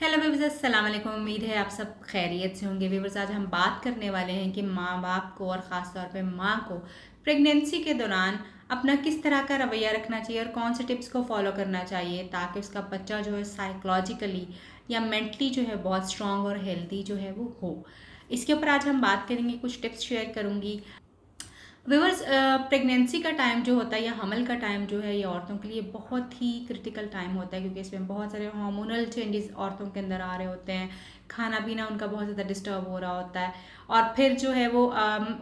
Hello viewers, अस्सलाम वालेकुम। उम्मीद है आप सब खैरियत से होंगे। व्यूवर्स, आज हम बात करने वाले हैं कि माँ बाप को और ख़ास तौर पे माँ को प्रेगनेंसी के दौरान अपना किस तरह का रवैया रखना चाहिए और कौन से टिप्स को फॉलो करना चाहिए ताकि उसका बच्चा जो है साइकोलॉजिकली या मेंटली जो है बहुत स्ट्रांग और हेल्दी जो है वो हो। इसके ऊपर आज हम बात करेंगे, कुछ टिप्स शेयर करूँगी। व्यूअर्स, प्रेगनेंसी का टाइम जो होता है या हमल का टाइम जो है ये औरतों के लिए बहुत ही क्रिटिकल टाइम होता है, क्योंकि इसमें बहुत सारे हार्मोनल चेंजेस औरतों के अंदर आ रहे होते हैं। खाना पीना उनका बहुत ज़्यादा डिस्टर्ब हो रहा होता है और फिर जो है वो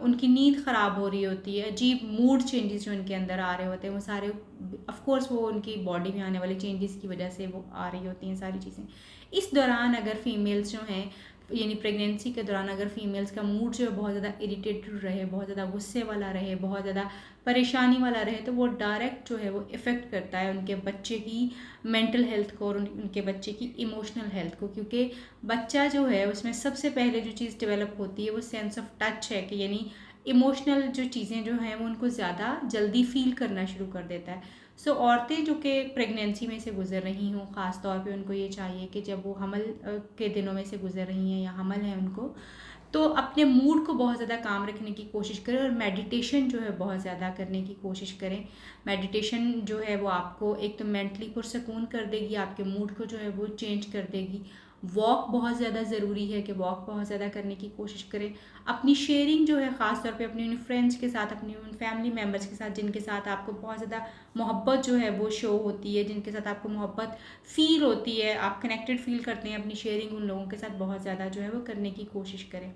उनकी नींद ख़राब हो रही होती है। अजीब मूड चेंजेस जो उनके अंदर आ रहे होते हैं वो सारे ऑफ कोर्स वो उनकी बॉडी में आने वाले चेंजेस की वजह से वो आ रही होती हैं सारी चीज़ें। इस दौरान अगर फीमेल्स जो हैं, यानी प्रेगनेंसी के दौरान अगर फीमेल्स का मूड जो है बहुत ज़्यादा इरिटेटेड रहे, बहुत ज़्यादा गुस्से वाला रहे, बहुत ज़्यादा परेशानी वाला रहे, तो वो डायरेक्ट जो है वो इफ़ेक्ट करता है उनके बच्चे की मेंटल हेल्थ को और उनके बच्चे की इमोशनल हेल्थ को। क्योंकि बच्चा जो है उसमें सबसे पहले जो चीज़ डेवलप होती है वो सेंस ऑफ टच है, कि यानी इमोशनल जो चीज़ें जो हैं वो उनको ज़्यादा जल्दी फील करना शुरू कर देता है। सो औरतें जो कि प्रेगनेंसी में से गुजर रही हों, ख़ास तौर पे उनको ये चाहिए कि जब वो हमल के दिनों में से गुजर रही हैं या हमल है उनको, तो अपने मूड को बहुत ज़्यादा काम रखने की कोशिश करें और मेडिटेशन जो है बहुत ज़्यादा करने की कोशिश करें। मेडिटेशन जो है वो आपको एक तो मेंटली पुरसकून कर देगी, आपके मूड को जो है वो चेंज कर देगी। वॉक बहुत ज़्यादा ज़रूरी है कि वॉक बहुत ज़्यादा करने की कोशिश करें। अपनी शेयरिंग जो है ख़ास तौर पे अपने उन फ्रेंड्स के साथ, अपनी उन फैमिली मेम्बर्स के साथ जिनके साथ आपको बहुत ज़्यादा मोहब्बत जो है वो शो होती है, जिनके साथ आपको मोहब्बत फ़ील होती है, आप कनेक्टेड फ़ील करते हैं, अपनी शेयरिंग उन लोगों के साथ बहुत ज़्यादा जो है वो करने की कोशिश करें।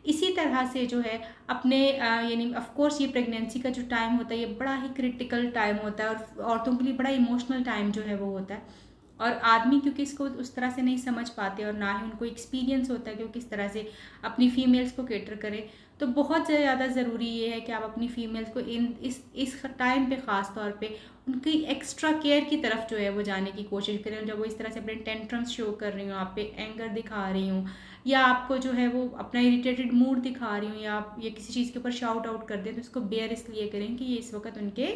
इसी तरह से जो है अपने यानी ऑफ कोर्स ये प्रेगनेंसी का जो टाइम होता है ये बड़ा ही क्रिटिकल टाइम होता है और औरतों के लिए बड़ा इमोशनल टाइम जो है वो होता है। और आदमी क्योंकि इसको उस तरह से नहीं समझ पाते और ना ही उनको एक्सपीरियंस होता है कि वो किस तरह से अपनी फीमेल्स को कैटर करें, तो बहुत ज़्यादा ज़रूरी ये है कि आप अपनी फीमेल्स को इस टाइम पे ख़ास तौर पे उनकी एक्स्ट्रा केयर की तरफ जो है वो जाने की कोशिश करें। जब वो इस तरह से अपने टेंट्रम्स शो कर रही हूँ, आप पे एंगर दिखा रही हूँ, या आपको जो है वो अपना इरिटेटेड मूड दिखा रही हूँ, या आप ये किसी चीज़ के ऊपर शाउट आउट कर दें, तो इसको बेयर इसलिए करें कि ये इस वक्त उनके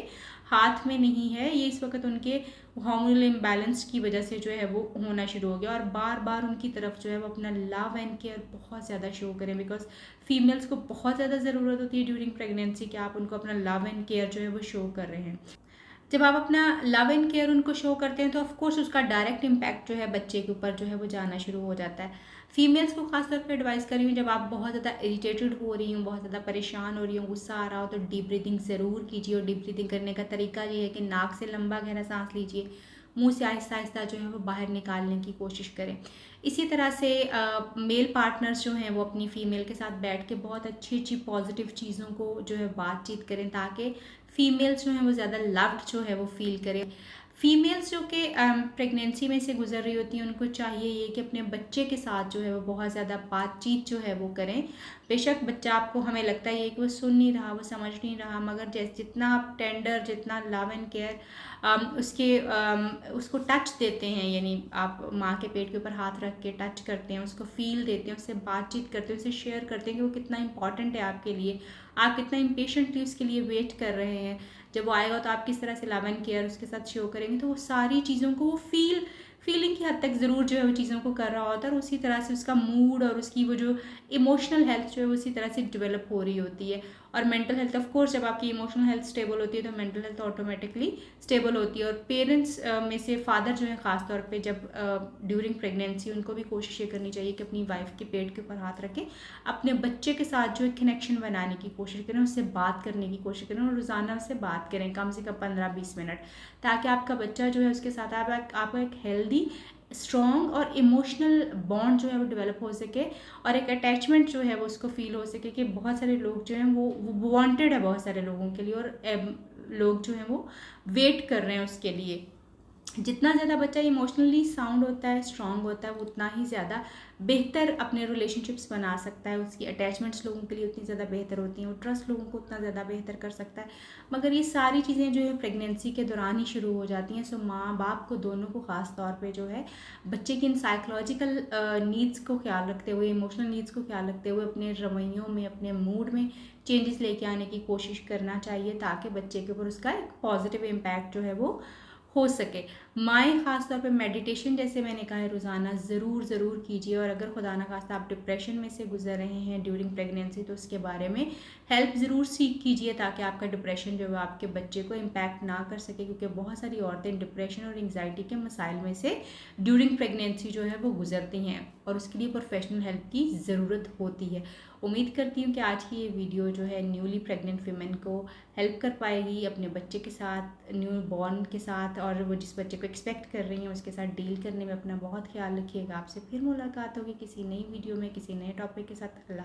हाथ में नहीं है, ये इस वक्त उनके हार्मोनल इम्बैलेंस की वजह से जो है वो होना शुरू हो गया। और बार बार उनकी तरफ जो है वो अपना लव एंड केयर बहुत ज़्यादा शो करें, बिकॉज फीमेल्स को बहुत ज़्यादा ज़रूरत होती है ड्यूरिंग प्रेगनेंसी कि आप उनको अपना लव एंड केयर जो है वो शो कर रहे हैं। जब आप अपना लव एंड केयर उनको शो करते हैं तो ऑफ कोर्स उसका डायरेक्ट इम्पैक्ट जो है बच्चे के ऊपर जो है वो जाना शुरू हो जाता है। फीमेल्स को खासतौर पर एडवाइस कर रही हूँ, जब आप बहुत ज़्यादा इरिटेटेड हो रही हूँ, बहुत ज़्यादा परेशान हो रही हूँ, गुस्सा आ रहा हो, तो डीप ब्रीदिंग ज़रूर कीजिए। और डीप ब्रीदिंग करने का तरीका ये है कि नाक से लंबा गहरा सांस लीजिए, मुंह से आहिस्ता आहिस्ता जो है वो बाहर निकालने की कोशिश करें। इसी तरह से मेल पार्टनर्स जो हैं वो अपनी फ़ीमेल के साथ बैठ के बहुत अच्छी अच्छी पॉजिटिव चीज़ों को जो है बातचीत करें, ताकि फीमेल्स जो हैं वो ज़्यादा लव्ड जो है वो फील करें। फीमेल्स जो कि प्रेगनेंसी में से गुजर रही होती हैं उनको चाहिए ये कि अपने बच्चे के साथ जो है वो बहुत ज़्यादा बातचीत जो है वो करें। बेशक बच्चा, आपको हमें लगता है कि वो सुन नहीं रहा, वो समझ नहीं रहा, मगर जैसे जितना आप टेंडर, जितना लव एंड केयर उसको टच देते हैं, यानी आप माँ के पेट के ऊपर हाथ रख के टच करते हैं, उसको फील देते हैं, उससे बातचीत करते हैं, उससे शेयर करते हैं कि वो कितना इंपॉर्टेंट है आपके लिए, आप कितना इम्पेशेंटली उसके लिए वेट कर रहे हैं। जब वो आएगा तो आप किस तरह से लव एंड केयर उसके साथ शो करेंगे, तो वो सारी चीज़ों को वो फीलिंग की हद तक ज़रूर जो है वो चीज़ों को कर रहा होता है, और उसी तरह से उसका मूड और उसकी वो जो इमोशनल हेल्थ जो है उसी तरह से डेवलप हो रही होती है। और मेंटल हेल्थ, ऑफ कोर्स जब आपकी इमोशनल हेल्थ स्टेबल होती है तो मेंटल हेल्थ ऑटोमेटिकली स्टेबल होती है। और पेरेंट्स में से फादर जो है ख़ास तौर पे जब ड्यूरिंग प्रेगनेंसी उनको भी कोशिश ये करनी चाहिए कि अपनी वाइफ के पेट के ऊपर हाथ रखें, अपने बच्चे के साथ जो है कनेक्शन बनाने की कोशिश करें, उससे बात करने की कोशिश करें और रोज़ाना उससे बात करें कम से कम 15-20 मिनट, ताकि आपका बच्चा जो है उसके साथ आपका एक हेल्दी, स्ट्रॉन्ग और इमोशनल बॉन्ड जो है वो डेवलप हो सके, और एक अटैचमेंट जो है वो उसको फील हो सके कि बहुत सारे लोग जो हैं वो वांटेड है बहुत सारे लोगों के लिए, और लोग जो हैं वो वेट कर रहे हैं उसके लिए। जितना ज़्यादा बच्चा इमोशनली साउंड होता है, स्ट्रांग होता है, वो उतना ही ज़्यादा बेहतर अपने रिलेशनशिप्स बना सकता है, उसकी अटैचमेंट्स लोगों के लिए उतनी ज़्यादा बेहतर होती हैं, वो ट्रस्ट लोगों को उतना ज़्यादा बेहतर कर सकता है। मगर ये सारी चीज़ें जो है प्रेगनेंसी के दौरान ही शुरू हो जाती हैं। सो माँ बाप को दोनों को ख़ास तौर पे जो है बच्चे की इन साइकोलॉजिकल नीड्स को ख्याल रखते हुए, इमोशनल नीड्स को ख्याल रखते हुए अपने रवैयों में, अपने मूड में चेंजेस लेके आने की कोशिश करना चाहिए, ताकि बच्चे के ऊपर उसका एक पॉजिटिव इम्पैक्ट जो है वो हो सके। माएँ ख़ास तौर पे मेडिटेशन जैसे मैंने कहा है रोज़ाना ज़रूर कीजिए। और अगर खुदा ना ख़ास्ता आप डिप्रेशन में से गुज़र रहे हैं ड्यूरिंग प्रेगनेंसी तो उसके बारे में हेल्प ज़रूर सीख कीजिए, ताकि आपका डिप्रेशन जो है आपके बच्चे को इम्पैक्ट ना कर सके, क्योंकि बहुत सारी औरतें डिप्रेशन और एंग्जाइटी के मसाइल में से ड्यूरिंग प्रेगनेंसी जो है वो गुज़रती हैं और उसके लिए प्रोफेशनल हेल्प की ज़रूरत होती है। उम्मीद करती हूँ कि आज की ये वीडियो जो है न्यूली प्रेग्नेंट वीमेन को हेल्प कर पाएगी अपने बच्चे के साथ, न्यू बॉर्न के साथ, और वो जिस बच्चे को एक्सपेक्ट कर रही हैं उसके साथ डील करने में। अपना बहुत ख्याल रखिएगा। आपसे फिर मुलाकात होगी किसी नई वीडियो में किसी नए टॉपिक के साथ। अल्लाह।